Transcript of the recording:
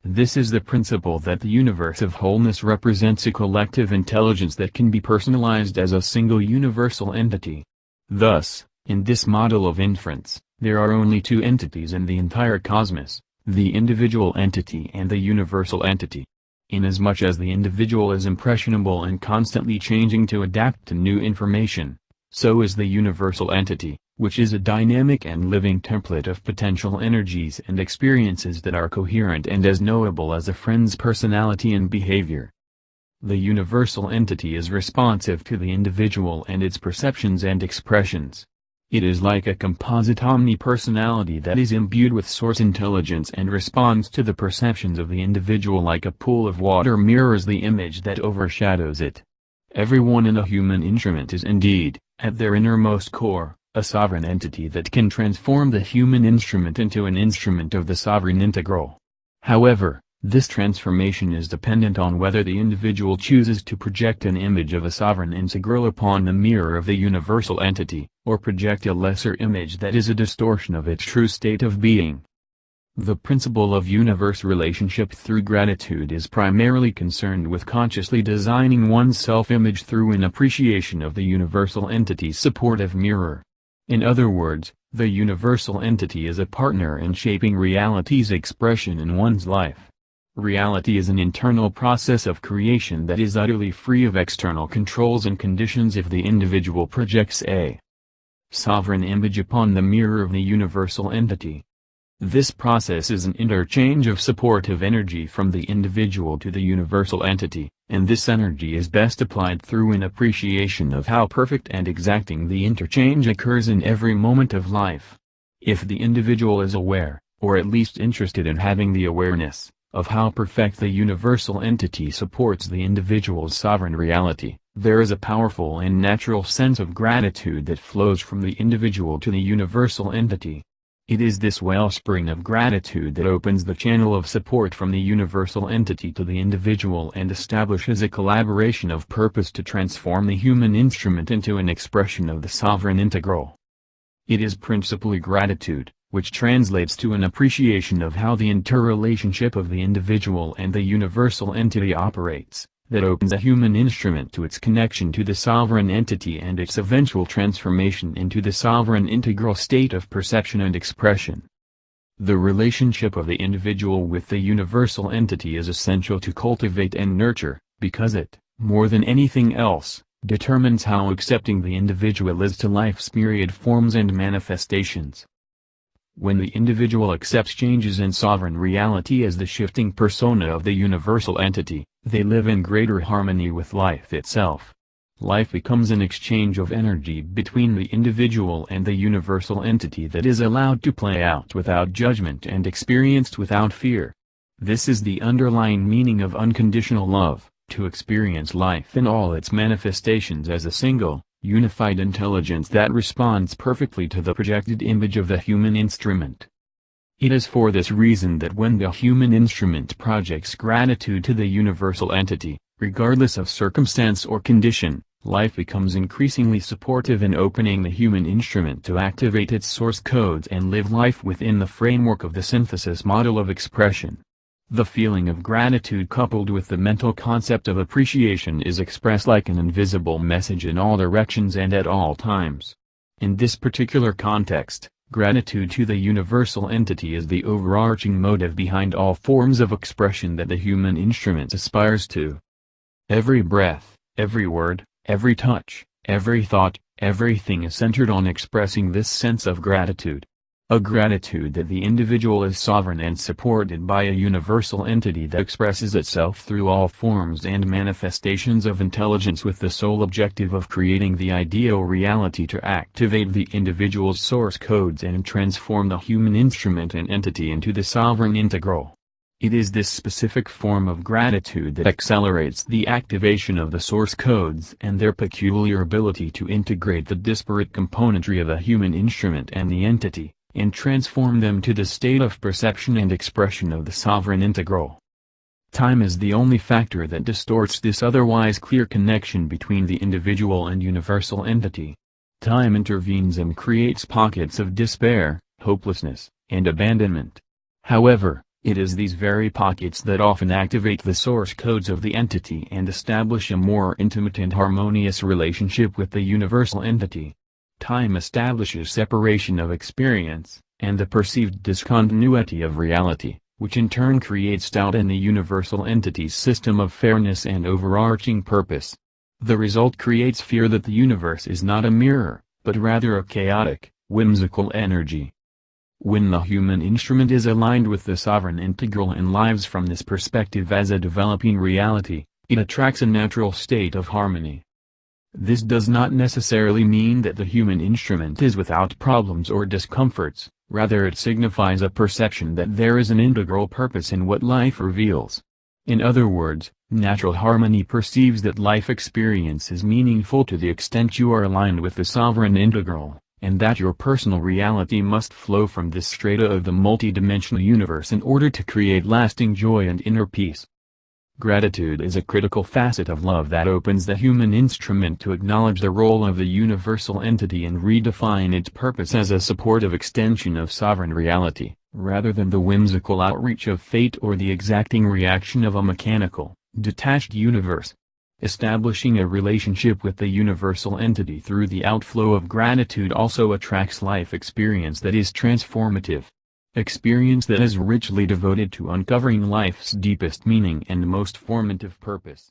This is the principle that the universe of wholeness represents a collective intelligence that can be personalized as a single universal entity. Thus, in this model of inference, there are only two entities in the entire cosmos, the individual entity and the universal entity. Inasmuch as the individual is impressionable and constantly changing to adapt to new information, so is the universal entity, which is a dynamic and living template of potential energies and experiences that are coherent and as knowable as a friend's personality and behavior. The universal entity is responsive to the individual and its perceptions and expressions. It is like a composite omni-personality that is imbued with source intelligence and responds to the perceptions of the individual like a pool of water mirrors the image that overshadows it. Everyone in a human instrument is indeed, at their innermost core, a sovereign entity that can transform the human instrument into an instrument of the sovereign integral. However, this transformation is dependent on whether the individual chooses to project an image of a sovereign integral upon the mirror of the universal entity, or project a lesser image that is a distortion of its true state of being. The principle of universe relationship through gratitude is primarily concerned with consciously designing one's self-image through an appreciation of the universal entity's supportive mirror. In other words, the universal entity is a partner in shaping reality's expression in one's life. Reality is an internal process of creation that is utterly free of external controls and conditions if the individual projects a sovereign image upon the mirror of the universal entity. This process is an interchange of supportive energy from the individual to the universal entity, and this energy is best applied through an appreciation of how perfect and exacting the interchange occurs in every moment of life. If the individual is aware, or at least interested in having the awareness, of how perfect the universal entity supports the individual's sovereign reality, there is a powerful and natural sense of gratitude that flows from the individual to the universal entity. It is this wellspring of gratitude that opens the channel of support from the universal entity to the individual and establishes a collaboration of purpose to transform the human instrument into an expression of the sovereign integral. It is principally gratitude, which translates to an appreciation of how the interrelationship of the individual and the universal entity operates, that opens a human instrument to its connection to the sovereign entity and its eventual transformation into the sovereign integral state of perception and expression. The relationship of the individual with the universal entity is essential to cultivate and nurture, because it, more than anything else, determines how accepting the individual is to life's myriad forms and manifestations. When the individual accepts changes in sovereign reality as the shifting persona of the universal entity, they live in greater harmony with life itself. Life becomes an exchange of energy between the individual and the universal entity that is allowed to play out without judgment and experienced without fear. This is the underlying meaning of unconditional love, to experience life in all its manifestations as a single, unified intelligence that responds perfectly to the projected image of the human instrument. It is for this reason that when the human instrument projects gratitude to the universal entity, regardless of circumstance or condition, life becomes increasingly supportive in opening the human instrument to activate its source codes and live life within the framework of the synthesis model of expression. The feeling of gratitude coupled with the mental concept of appreciation is expressed like an invisible message in all directions and at all times. In this particular context, gratitude to the universal entity is the overarching motive behind all forms of expression that the human instrument aspires to. Every breath, every word, every touch, every thought, everything is centered on expressing this sense of gratitude. A gratitude that the individual is sovereign and supported by a universal entity that expresses itself through all forms and manifestations of intelligence with the sole objective of creating the ideal reality to activate the individual's source codes and transform the human instrument and entity into the sovereign integral. It is this specific form of gratitude that accelerates the activation of the source codes and their peculiar ability to integrate the disparate componentry of a human instrument and the entity, and transform them to the state of perception and expression of the sovereign integral. Time is the only factor that distorts this otherwise clear connection between the individual and universal entity. Time intervenes and creates pockets of despair, hopelessness, and abandonment. However, It is these very pockets that often activate the source codes of the entity and establish a more intimate and harmonious relationship with the universal entity. Time establishes separation of experience, and the perceived discontinuity of reality, which in turn creates doubt in the universal entity's system of fairness and overarching purpose. The result creates fear that the universe is not a mirror, but rather a chaotic, whimsical energy. When the human instrument is aligned with the sovereign integral and lives from this perspective as a developing reality, it attracts a natural state of harmony. This does not necessarily mean that the human instrument is without problems or discomforts, rather it signifies a perception that there is an integral purpose in what life reveals. In other words, natural harmony perceives that life experience is meaningful to the extent you are aligned with the sovereign integral, and that your personal reality must flow from this strata of the multidimensional universe in order to create lasting joy and inner peace. Gratitude is a critical facet of love that opens the human instrument to acknowledge the role of the universal entity and redefine its purpose as a supportive extension of sovereign reality, rather than the whimsical outreach of fate or the exacting reaction of a mechanical, detached universe. Establishing a relationship with the universal entity through the outflow of gratitude also attracts life experience that is transformative. Experience that is richly devoted to uncovering life's deepest meaning and most formative purpose.